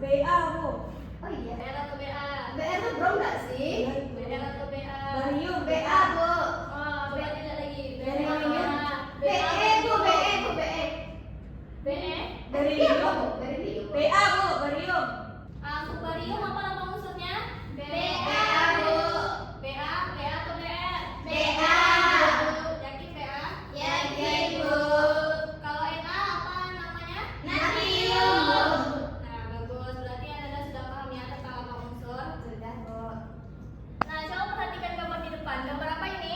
BA, Bu. Oh iya. BR atau BA? BR tuh bro nggak sih? BR atau BA? Barium. BA bu. Oh, coba tidak lagi. Barium. BE bu, BE bu, BE. BE? Iya bu, barium. BA, Bu. Barium. Untuk barium apa nama unsurnya? BA bu. BA, BA atau BR? BA. Yakin BA? Yakin bu. Kalau Na apa namanya? Natrium. Nah, bagus. Berarti Anda sudah paham ya tentang lambang unsur. Sudah bu. Nah, coba perhatikan gambar di depan. Gambar apa ini?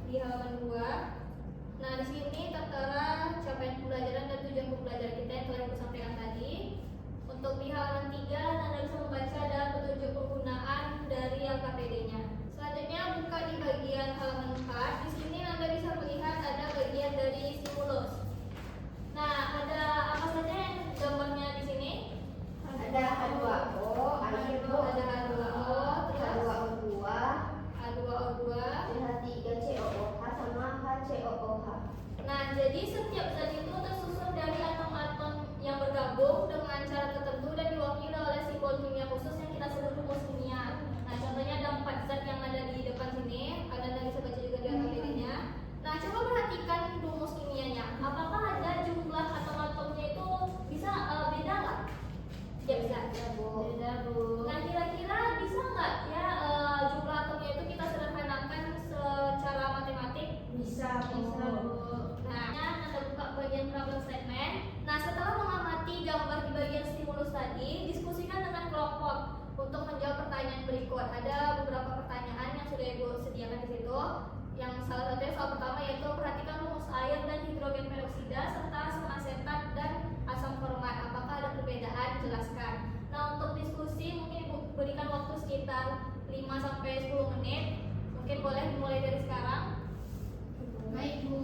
di halaman 2. Nah, di sini tertera capaian pembelajaran dan tujuan pembelajaran kita yang telah Ibu sampaikan tadi. Untuk di halaman 3, Anda bisa membaca dan petunjuk penggunaan dari LKPD-nya. Selanjutnya buka di bagian halaman 4. Di sini Anda bisa melihat ada bagian dari stimulus. Nah, ada apa saja yang gambarnya di sini? Ada H2O, H2O, ada H2O, terus H2O2, H2O2. H3COOH sama HCOOH. Nah, jadi setiap zat itu tersusun dari atom-atom yang bergabung dengan cara tertentu dan diwakili oleh simbol kimia khusus yang kita sebut rumus kimia. Nah, contohnya ada 4 zat yang ada di depan sini. Anda bisa baca juga di LKPD-nya. Nah, coba perhatikan rumus kimianya. Apakah ada jumlah atom-atomnya itu bisa beda nggak? Tidak bisa. Beda, Bu. Nah, kira-kira bisa nggak ya jumlah atomnya itu kita sederhanakan secara matematik? Bisa, Bu. Nah, Anda buka bagian problem statement. Nah, setelah mengamati gambar di bagian stimulus tadi, diskusikan dengan kelompok untuk menjawab pertanyaan berikut. Ada beberapa pertanyaan yang sudah Ibu sediakan di situ. Yang salah satunya soal pertama yaitu perhatikan rumus air dan hidrogen peroksida serta asam asetat dan asam format. Apakah ada perbedaan? Jelaskan. Nah, untuk diskusi mungkin Ibu berikan waktu sekitar 5 sampai 10 menit. Mungkin boleh dimulai dari sekarang. Baik, Bu.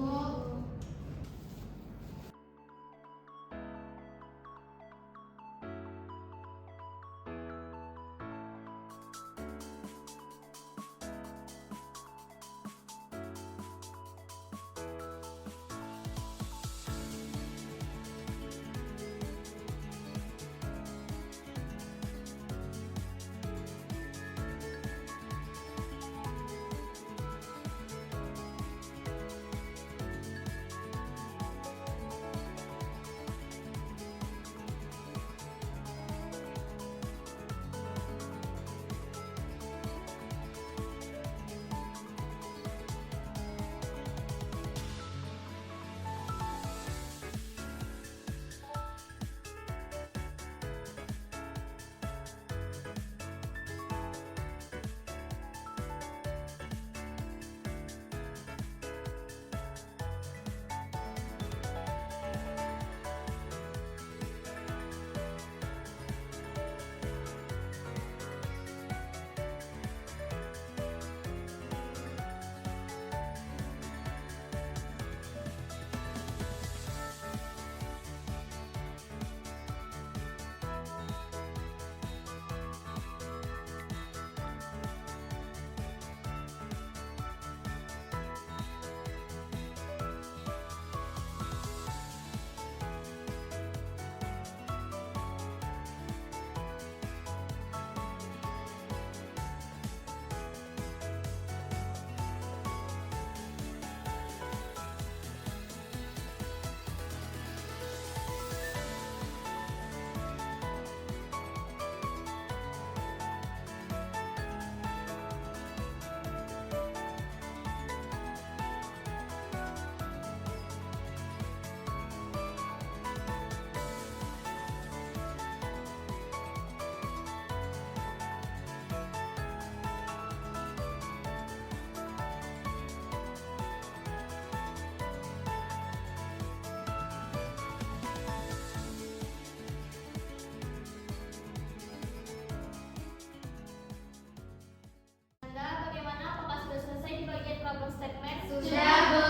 problem statement? Sudah, Bu.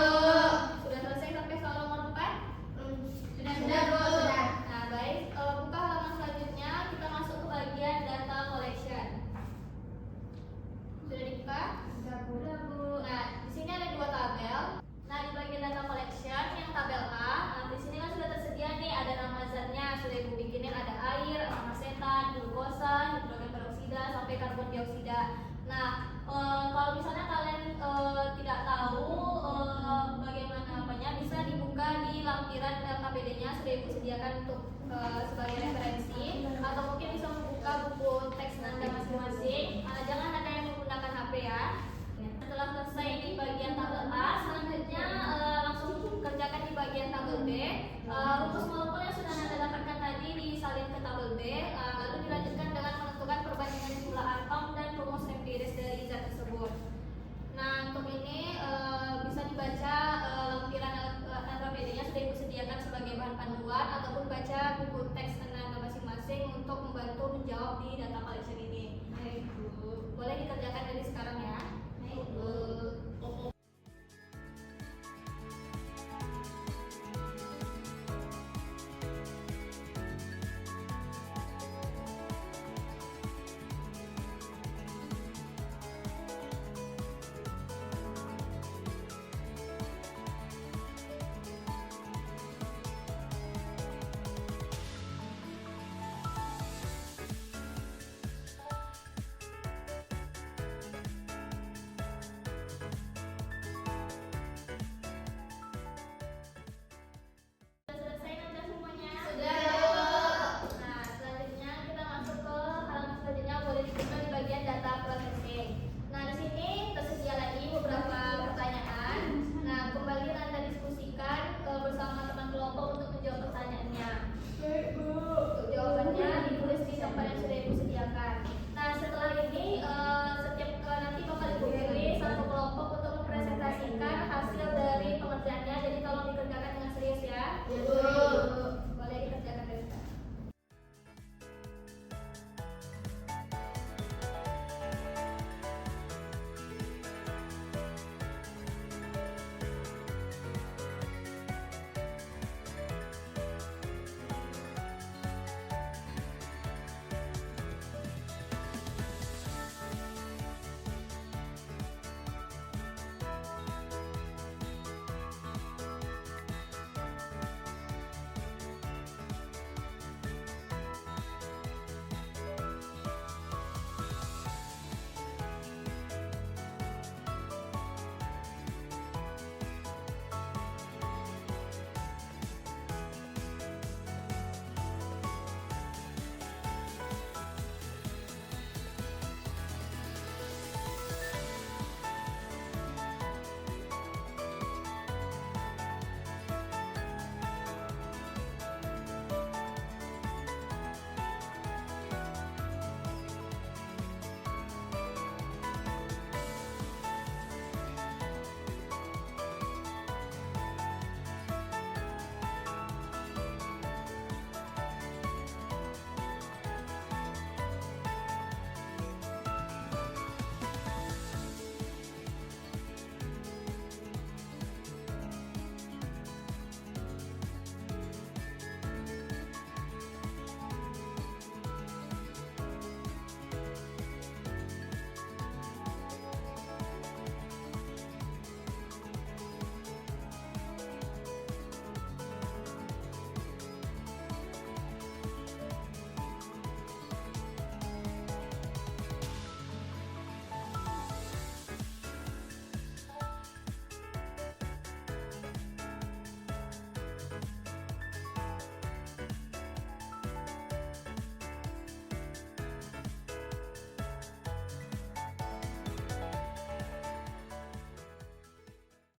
Sudah selesai sampai soal nomor 4? Sudah, Bu. Sudah. Nah, baik. Buka halaman selanjutnya, kita masuk ke bagian data collection. Sudah dibuka? Sudah, Bu. Nah, di sini ada dua tabel. Nah, di bagian data collection yang tabel A, nah di sini kan sudah tersedia nih, ada nama zatnya, sudah Ibu bikinin, ada air, asam asetat, glukosa, hidrogen peroksida, sampai karbon dioksida. Nah, kalau misalnya kalian tidak tahu bagaimana apanya, bisa dibuka di lampiran LKPD-nya, sudah Ibu sediakan untuk sebagai referensi, atau mungkin bisa membuka buku teks Anda masing-masing. Jangan ada yang menggunakan HP ya. Setelah selesai di bagian tabel A, selanjutnya langsung kerjakan di bagian tabel B. Rumus molekul yang sudah Anda dapatkan tadi disalin ke tabel B, lalu dilanjutkan dengan menentukan perbandingan jumlah atom dan rumus empiris dari zat tersebut. Nah, untuk ini bisa bahan panduan ataupun baca buku teks Anda masing-masing untuk membantu menjawab di data collection ini. Baik, Bu. Boleh dikerjakan dari sekarang ya. Baik, Bu. Sudah selesai Nanda semuanya? Sudah, Bu. Nah, selanjutnya kita masuk ke halaman selanjutnya, boleh dibuka di bagian data processing. Nah, di sini tersedia lagi beberapa pertanyaan. Nah, kembali Nanda diskusikan bersama teman kelompok untuk menjawab pertanyaannya. Baik, Bu. Untuk jawabannya ditulis di tempat yang sudah Ibu sediakan. Nah, setelah ini setiap nanti bakal Ibu pilih satu kelompok untuk mempresentasikan hasil dari pengerjaannya. Jadi tolong dikerjakan dengan serius ya. Ya, Bu. Boleh dikerjakan dari sekarang.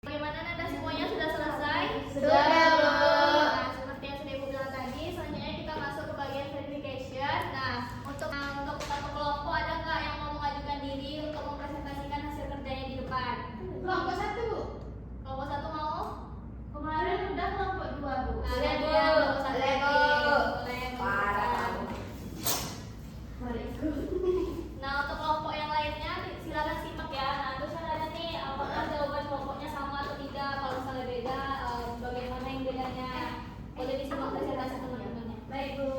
Bagaimana Nanda semuanya sudah selesai? Sudah, Bu. Nah, seperti yang sudah Ibu bilang tadi, selanjutnya kita masuk ke bagian verification. Nah, untuk satu kelompok ada nggak yang mau mengajukan diri untuk mempresentasikan hasil kerjanya di depan? Kelompok 1, Bu. Kelompok satu mau? Kemarin udah kelompok 2, Bu. Ada Bu. dia kelompok satu Boleh, lagi. Bu. Boleh. Parah kamu. Nah, untuk kelompok yang lainnya silakan simak ya. Nah, terus ada nih apakah jawaban kelompoknya sama atau tidak? Kalau misalnya beda, bagaimana yang bedanya? Boleh disimak presentasi teman-temannya. Baik, Bu.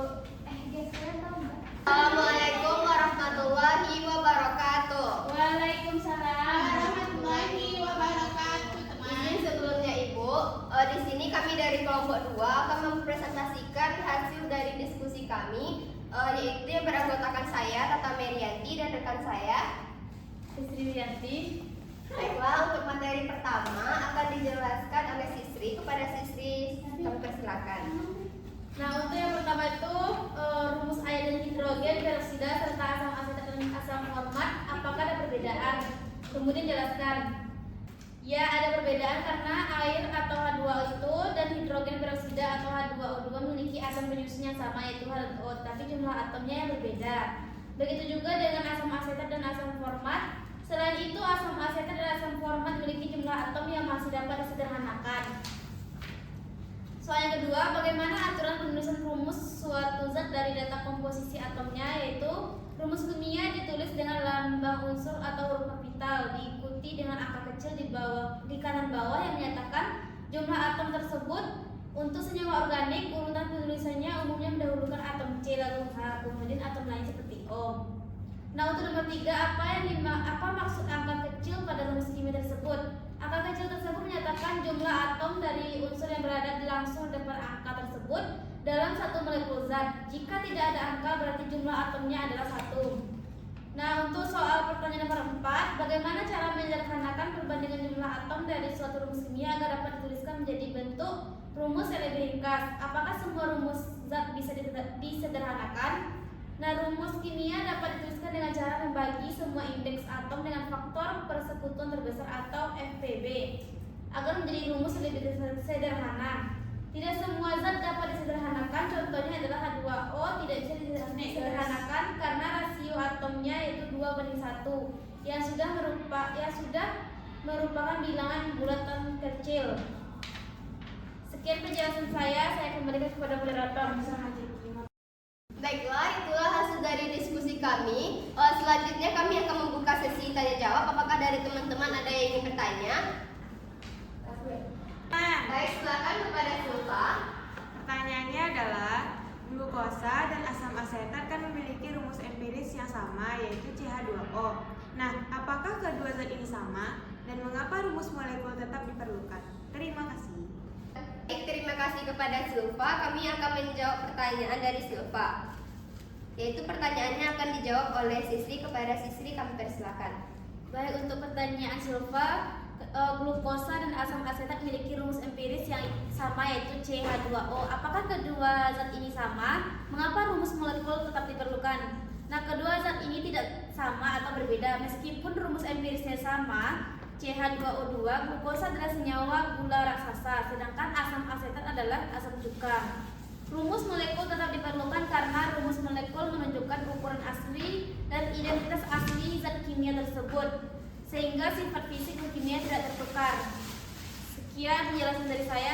Guys, kalian tahu nggak? Assalamualaikum warahmatullahi wabarakatuh. Waalaikumsalam warahmatullahi wabarakatuh, Izin sebelumnya Ibu, di sini kami dari kelompok 2 akan mempresentasikan hasil dari diskusi kami, yaitu yang beranggotakan saya Tata Merianti dan rekan saya. Sri Wiyanti. Baiklah, untuk materi pertama akan dijelaskan oleh Sisri. Kepada Sisri, kami persilakan. Nah, untuk yang pertama itu rumus air dan hidrogen, peroksida serta asam asetat dan asam format, apakah ada perbedaan? Kemudian jelaskan. Ya, ada perbedaan karena air atau H2O itu dan hidrogen peroksida atau H2O2 memiliki asam penyusun yang sama yaitu HO, tapi jumlah atomnya yang berbeda. Begitu juga dengan asam asetat dan asam format. Selain itu, asam asetat dan asam format memiliki jumlah atom yang masih dapat disederhanakan. Soal yang kedua, bagaimana aturan penulisan rumus suatu zat dari data komposisi atomnya, yaitu rumus kimia ditulis dengan lambang unsur atau huruf kapital, diikuti dengan angka kecil di kanan bawah yang menyatakan jumlah atom tersebut. Untuk senyawa organik, urutan penulisannya umumnya mendahulukan atom C lalu H, kemudian atom lain seperti O. Nah, untuk nomor 3, apa maksud angka kecil pada rumus kimia tersebut? Angka kecil tersebut menyatakan jumlah atom dari unsur yang berada di langsung depan angka tersebut dalam satu molekul zat. Jika tidak ada angka, berarti jumlah atomnya adalah 1. Nah, untuk soal pertanyaan nomor 4, bagaimana cara menyederhanakan perbandingan jumlah atom dari suatu rumus kimia agar dapat dituliskan menjadi bentuk rumus yang lebih ringkas? Apakah semua rumus zat bisa disederhanakan? Nah, rumus kimia dapat dituliskan dengan cara membagi semua indeks atom dengan faktor persekutuan terbesar atau FPB agar menjadi rumus yang lebih sederhana. Tidak semua zat dapat disederhanakan. Contohnya adalah H2O tidak bisa disederhanakan karena rasio atomnya yaitu 2:1 yang sudah merupakan bilangan bulatan kecil. Sekian penjelasan saya kembalikan kepada moderator. Baiklah, itulah hasil dari diskusi kami. Selanjutnya kami akan membuka sesi tanya jawab. Apakah dari teman-teman ada yang ingin bertanya? Baik, silakan kepada Silva. Pertanyaannya adalah, glukosa dan asam asetat kan memiliki rumus empiris yang sama, yaitu CH2O. Nah, apakah kedua zat ini sama dan mengapa rumus molekul tetap diperlukan? Terima kasih. Baik, terima kasih kepada Silva. Kami akan menjawab pertanyaan dari Silva. Yaitu pertanyaannya akan dijawab oleh Sisri. Kepada Sisri kami persilakan. Baik, untuk pertanyaan Silva, glukosa dan asam asetat memiliki rumus empiris yang sama, yaitu CH2O. Apakah kedua zat ini sama? Mengapa rumus molekul tetap diperlukan? Nah, kedua zat ini tidak sama atau berbeda. Meskipun rumus empirisnya sama, CH2O2, glukosa adalah senyawa gula raksasa, sedangkan asam asetat adalah asam cuka. Rumus molekul tetap diperlukan karena rumus molekul menunjukkan ukuran asli dan identitas asli zat kimia tersebut, sehingga sifat fisik dan kimia tidak tertukar. Sekian penjelasan dari saya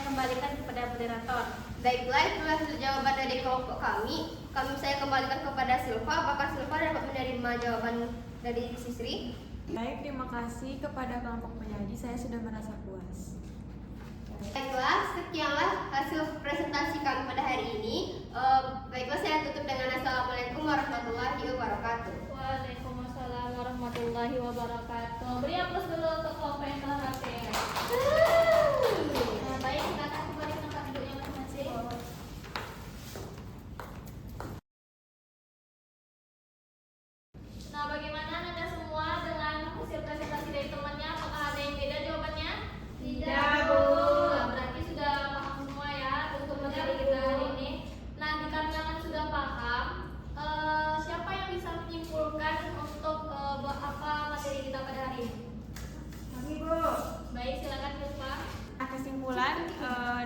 kembalikan kepada moderator. Baiklah, itulah jawaban dari kelompok kami. Saya kembalikan kepada Silva. Apakah Silva dapat menerima jawaban dari Sisri? Baik, terima kasih kepada kelompok penyaji. Saya sudah merasa puas. Baiklah, sekianlah hasil presentasi kami pada hari ini. Baiklah, saya tutup dengan Assalamualaikum warahmatullahi wabarakatuh. Waalaikumsalam warahmatullahi wabarakatuh. Beri aplaus dulu untuk kelompok yang telah hadir. Baik, kita akan kembali ke tempat duduknya masing-masing. Nah, bagaimana Anda semua dengan hasil presentasi dari temannya? Apakah ada yang beda jawabannya? Tidak, Bu. Nah, berarti sudah paham semua ya untuk materi kita hari ini. Nah, dikarenakan sudah paham, siapa yang bisa menyimpulkan untuk apa materi kita pada hari ini? Kami, Bu. Baik, silakan Puspa. Nah, kesimpulan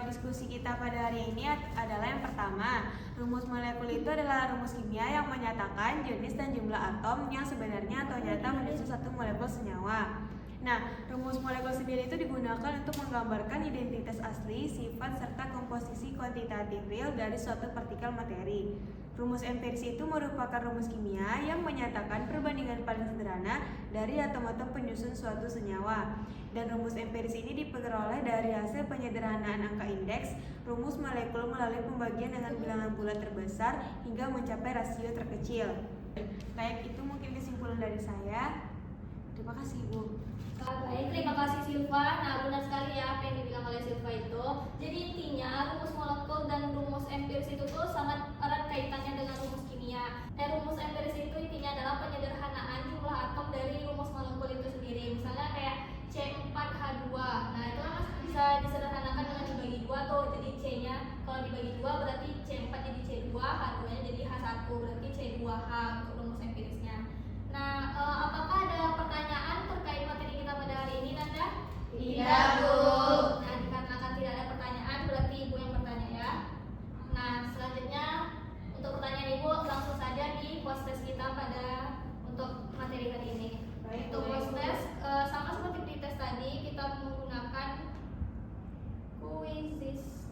diskusi kita pada hari ini adalah yang pertama, rumus molekul itu adalah rumus kimia yang menyatakan jenis dan jumlah atom yang sebenarnya atau nyata menyusun satu molekul senyawa. Nah, rumus molekul sendiri itu digunakan untuk menggambarkan identitas asli, sifat, serta komposisi kuantitatif real dari suatu partikel materi. Rumus empiris itu merupakan rumus kimia yang menyatakan perbandingan paling sederhana dari atom-atom penyusun suatu senyawa. Dan rumus empiris ini diperoleh dari hasil penyederhanaan angka indeks rumus molekul melalui pembagian dengan bilangan bulat terbesar hingga mencapai rasio terkecil. Baik, itu mungkin kesimpulan dari saya. Terima kasih, Bu. Baik, terima kasih Silva. Nah, benar sekali ya apa yang dibilang oleh Silva itu. Jadi intinya rumus molekul dan rumus empiris itu tuh sangat erat kaitannya dengan rumus kimia. Rumus empiris itu intinya adalah penyederhanaan jumlah atom dari rumus molekul itu sendiri. Misalnya kayak C4H2. Nah, itu kan bisa disederhanakan dengan dibagi dua tuh. Jadi C-nya kalau dibagi dua berarti C4 jadi C2, H2-nya jadi H1, berarti C2H untuk rumus empirisnya. Nah, apakah ada pertanyaan terkait materi kita pada hari ini, Nanda? Tidak, Bu. Nah, dikarenakan tidak ada pertanyaan, berarti Ibu yang bertanya ya. Nah, selanjutnya untuk pertanyaan Ibu langsung saja di post test kita pada untuk materi hari ini. Baik, Untuk baik. post test sama seperti di tes tadi, kita menggunakan quizzes.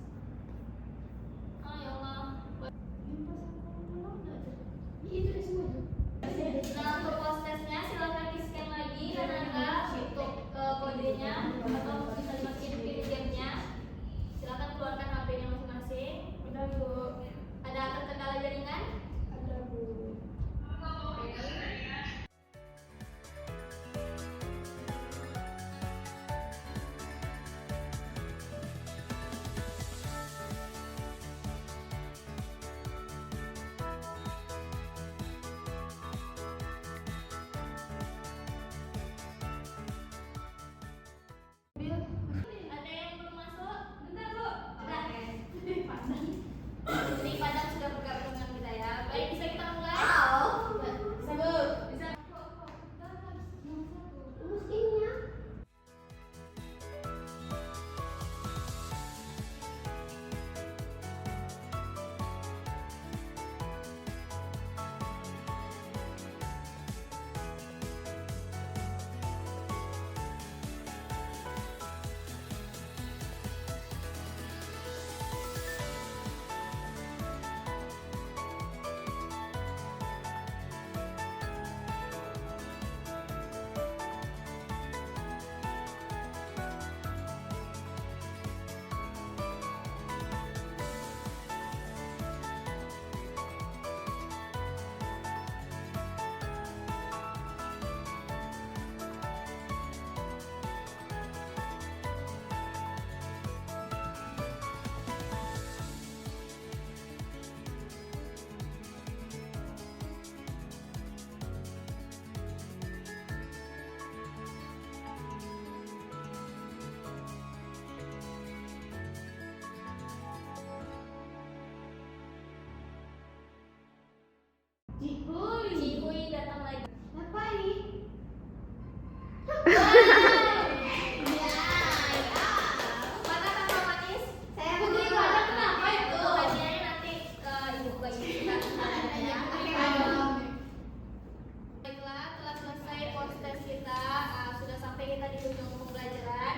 Cihuy datang lagi. Apa ini? Mana kakak manis? Saya Putri mau- Pada kenapa itu? Untuk hadiahnya nanti ibu bagi kita. Baiklah, telah selesai podcast kita. Sudah sampai kita di ujung pembelajaran.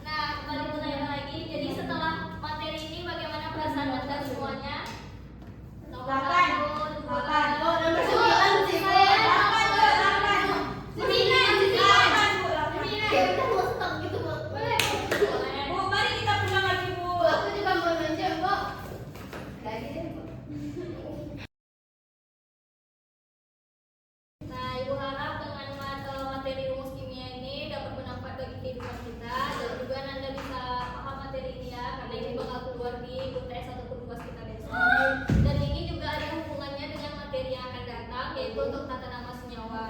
Nah, kembali bertanya lagi. Jadi setelah materi ini, bagaimana perasaan anda semuanya? Nomor 8. 1, 2, 8. Oh, nomor 9 sih, Bu. Ya udah mau stop gitu, Bu. boleh. Bu, mari kita pulang lagi, Bu. Bu, aku juga mau nanya, Bu. Lagi deh, Bu. Nah, Ibu harap dengan materi rumus kimia ini dapat bermanfaat bagi kehidupan kita dan juga Anda bisa paham materi ini ya, karena ini bakal keluar di UTS ataupun UAS kita besok. Dan ini juga ada hubungannya dengan materi yang akan datang, yaitu untuk tata nama senyawa.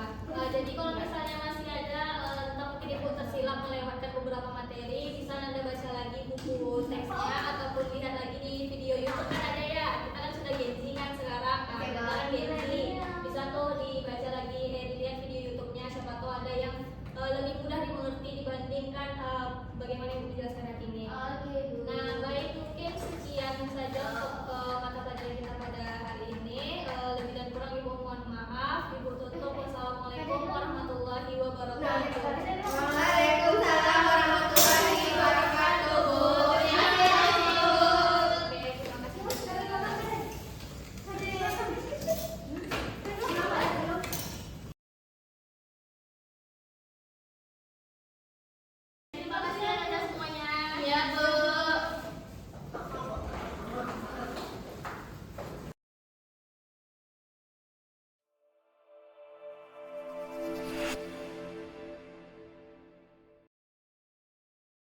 Jadi kalau misalnya masih ada entah mungkin Ibu tersilap melewatkan beberapa materi, bisa Anda baca lagi buku teksnya ataupun lihat lagi di video YouTube kan ada ya. Kita kan sudah Gen Z kan sekarang, nah, kita kan Gen Z. Bisa tuh dibaca lagi, dilihat video YouTube-nya, siapa tahu ada yang lebih mudah dimengerti dibandingkan bagaimana yang menjelaskan hari ini.